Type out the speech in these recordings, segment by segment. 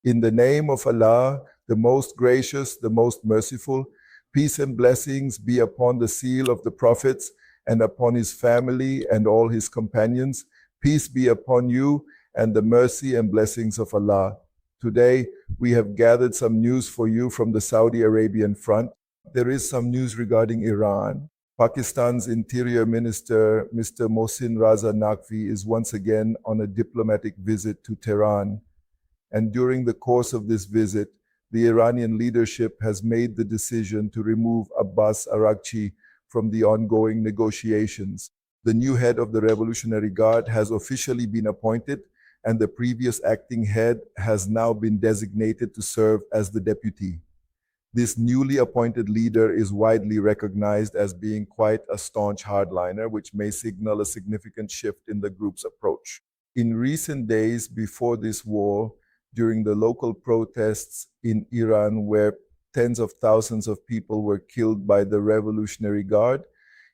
In the name of Allah, the most gracious, the most merciful, peace and blessings be upon the seal of the prophets and upon his family and all his companions. Peace be upon you and the mercy and blessings of Allah. Today, we have gathered some news for you from the Saudi Arabian front. There is some news regarding Iran. Pakistan's Interior Minister, Mr. Mohsin Raza Naqvi, is once again on a diplomatic visit to Tehran. And during the course of this visit, the Iranian leadership has made the decision to remove Abbas Araghchi from the ongoing negotiations. The new head of the Revolutionary Guard has officially been appointed, and the previous acting head has now been designated to serve as the deputy. This newly appointed leader is widely recognized as being quite a staunch hardliner, which may signal a significant shift in the group's approach. In recent days before this war, during the local protests in Iran, where tens of thousands of people were killed by the Revolutionary Guard,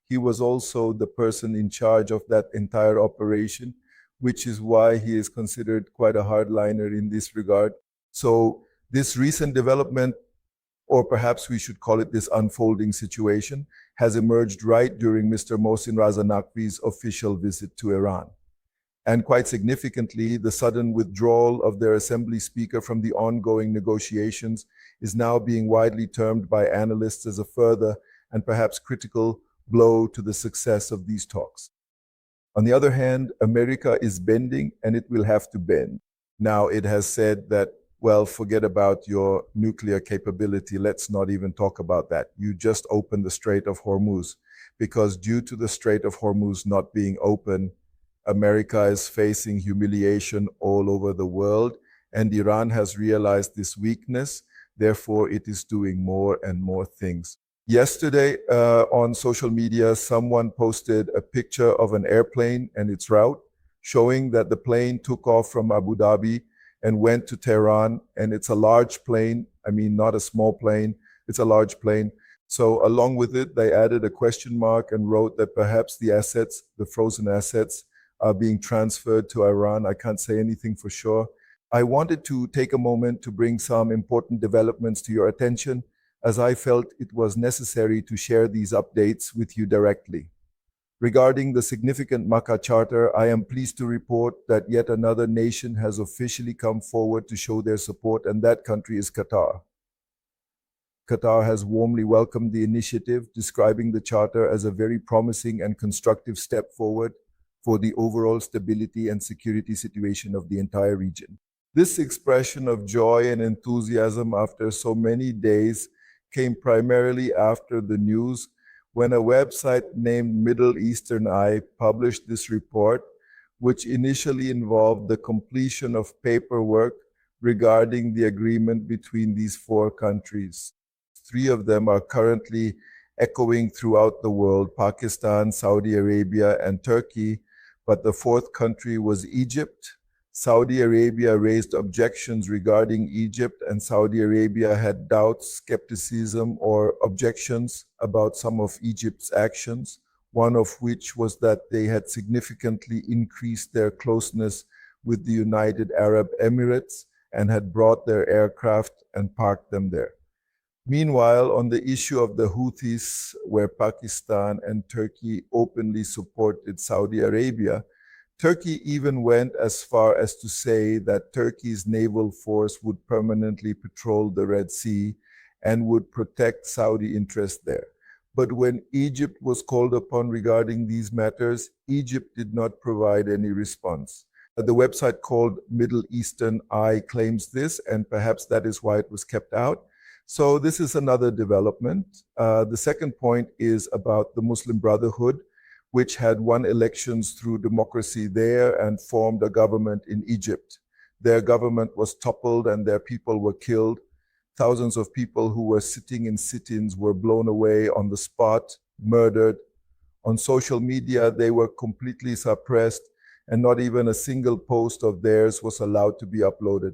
he was also the person in charge of that entire operation, which is why he is considered quite a hardliner in this regard. So this recent development, or perhaps we should call it this unfolding situation, has emerged right during Mr. Mohsin Raza Naqvi's official visit to Iran. And quite significantly, the sudden withdrawal of their assembly speaker from the ongoing negotiations is now being widely termed by analysts as a further and perhaps critical blow to the success of these talks. On the other hand, America is bending, and it will have to bend. Now, it has said that, well, forget about your nuclear capability. Let's not even talk about that. You just open the Strait of Hormuz, because due to the Strait of Hormuz not being open, America is facing humiliation all over the world, and Iran has realized this weakness. Therefore, it is doing more and more things. Yesterday, on social media, someone posted a picture of an airplane and its route, showing that the plane took off from Abu Dhabi and went to Tehran, and it's a large plane. I mean, not a small plane, it's a large plane. So along with it, they added a question mark and wrote that perhaps the assets, the frozen assets, are being transferred to Iran. I can't say anything for sure. I wanted to take a moment to bring some important developments to your attention, as I felt it was necessary to share these updates with you directly. Regarding the significant Makkah Charter, I am pleased to report that yet another nation has officially come forward to show their support, and that country is Qatar. Qatar has warmly welcomed the initiative, describing the Charter as a very promising and constructive step forward for the overall stability and security situation of the entire region. This expression of joy and enthusiasm after so many days came primarily after the news when a website named Middle Eastern Eye published this report, which initially involved the completion of paperwork regarding the agreement between these four countries. Three of them are currently echoing throughout the world: Pakistan, Saudi Arabia, and Turkey, but the fourth country was Egypt. Saudi Arabia raised objections regarding Egypt, and Saudi Arabia had doubts, skepticism, or objections about some of Egypt's actions, one of which was that they had significantly increased their closeness with the United Arab Emirates and had brought their aircraft and parked them there. Meanwhile, on the issue of the Houthis, where Pakistan and Turkey openly supported Saudi Arabia, Turkey even went as far as to say that Turkey's naval force would permanently patrol the Red Sea and would protect Saudi interests there. But when Egypt was called upon regarding these matters, Egypt did not provide any response. The website called Middle Eastern Eye claims this, and perhaps that is why it was kept out. So this is another development. The second point is about the Muslim Brotherhood, which had won elections through democracy there and formed a government in Egypt. Their government was toppled and their people were killed. Thousands of people who were sitting in sit-ins were blown away on the spot, murdered. On social media, they were completely suppressed, and not even a single post of theirs was allowed to be uploaded.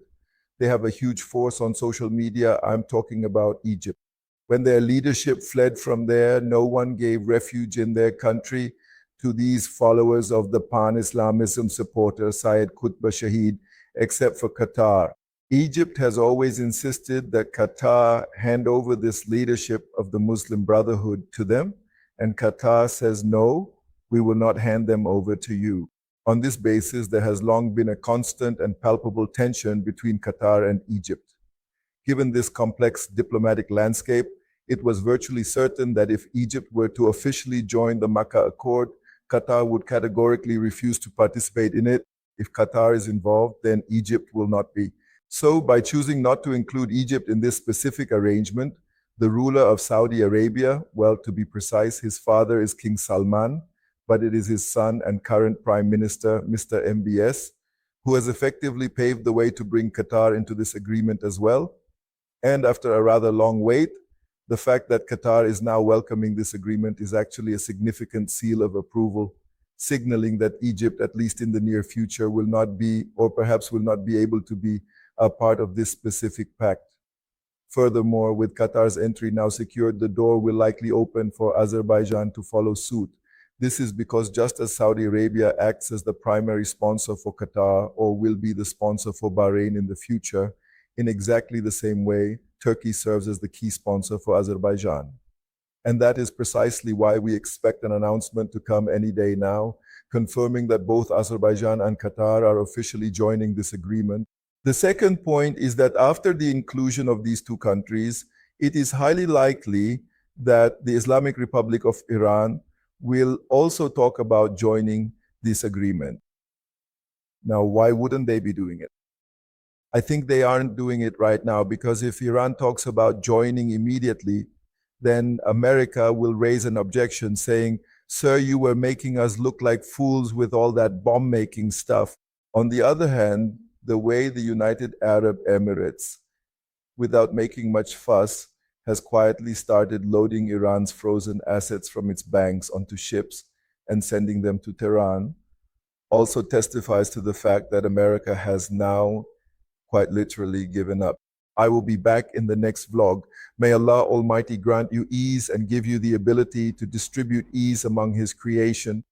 They have a huge force on social media. I'm talking about Egypt. When their leadership fled from there, no one gave refuge in their country to these followers of the pan-Islamism supporter Syed Qutb Shahid, except for Qatar. Egypt has always insisted that Qatar hand over this leadership of the Muslim Brotherhood to them, and Qatar says, no, we will not hand them over to you. On this basis, there has long been a constant and palpable tension between Qatar and Egypt. Given this complex diplomatic landscape, it was virtually certain that if Egypt were to officially join the Makkah Accord, Qatar would categorically refuse to participate in it. If Qatar is involved, then Egypt will not be. So, by choosing not to include Egypt in this specific arrangement, the ruler of Saudi Arabia, well, to be precise, his father is King Salman, but it is his son and current Prime Minister, Mr. MBS, who has effectively paved the way to bring Qatar into this agreement as well. And after a rather long wait, the fact that Qatar is now welcoming this agreement is actually a significant seal of approval, signaling that Egypt, at least in the near future, will not be, or perhaps will not be able to be, a part of this specific pact. Furthermore, with Qatar's entry now secured, the door will likely open for Azerbaijan to follow suit. This is because just as Saudi Arabia acts as the primary sponsor for Qatar, or will be the sponsor for Bahrain in the future, in exactly the same way, Turkey serves as the key sponsor for Azerbaijan. And that is precisely why we expect an announcement to come any day now, confirming that both Azerbaijan and Qatar are officially joining this agreement. The second point is that after the inclusion of these two countries, it is highly likely that the Islamic Republic of Iran will also talk about joining this agreement. Now, why wouldn't they be doing it? I think they aren't doing it right now because if Iran talks about joining immediately, then America will raise an objection saying, sir, you were making us look like fools with all that bomb-making stuff. On the other hand, the way the United Arab Emirates, without making much fuss, has quietly started loading Iran's frozen assets from its banks onto ships and sending them to Tehran, also testifies to the fact that America has now quite literally given up. I will be back in the next vlog. May Allah Almighty grant you ease and give you the ability to distribute ease among His creation.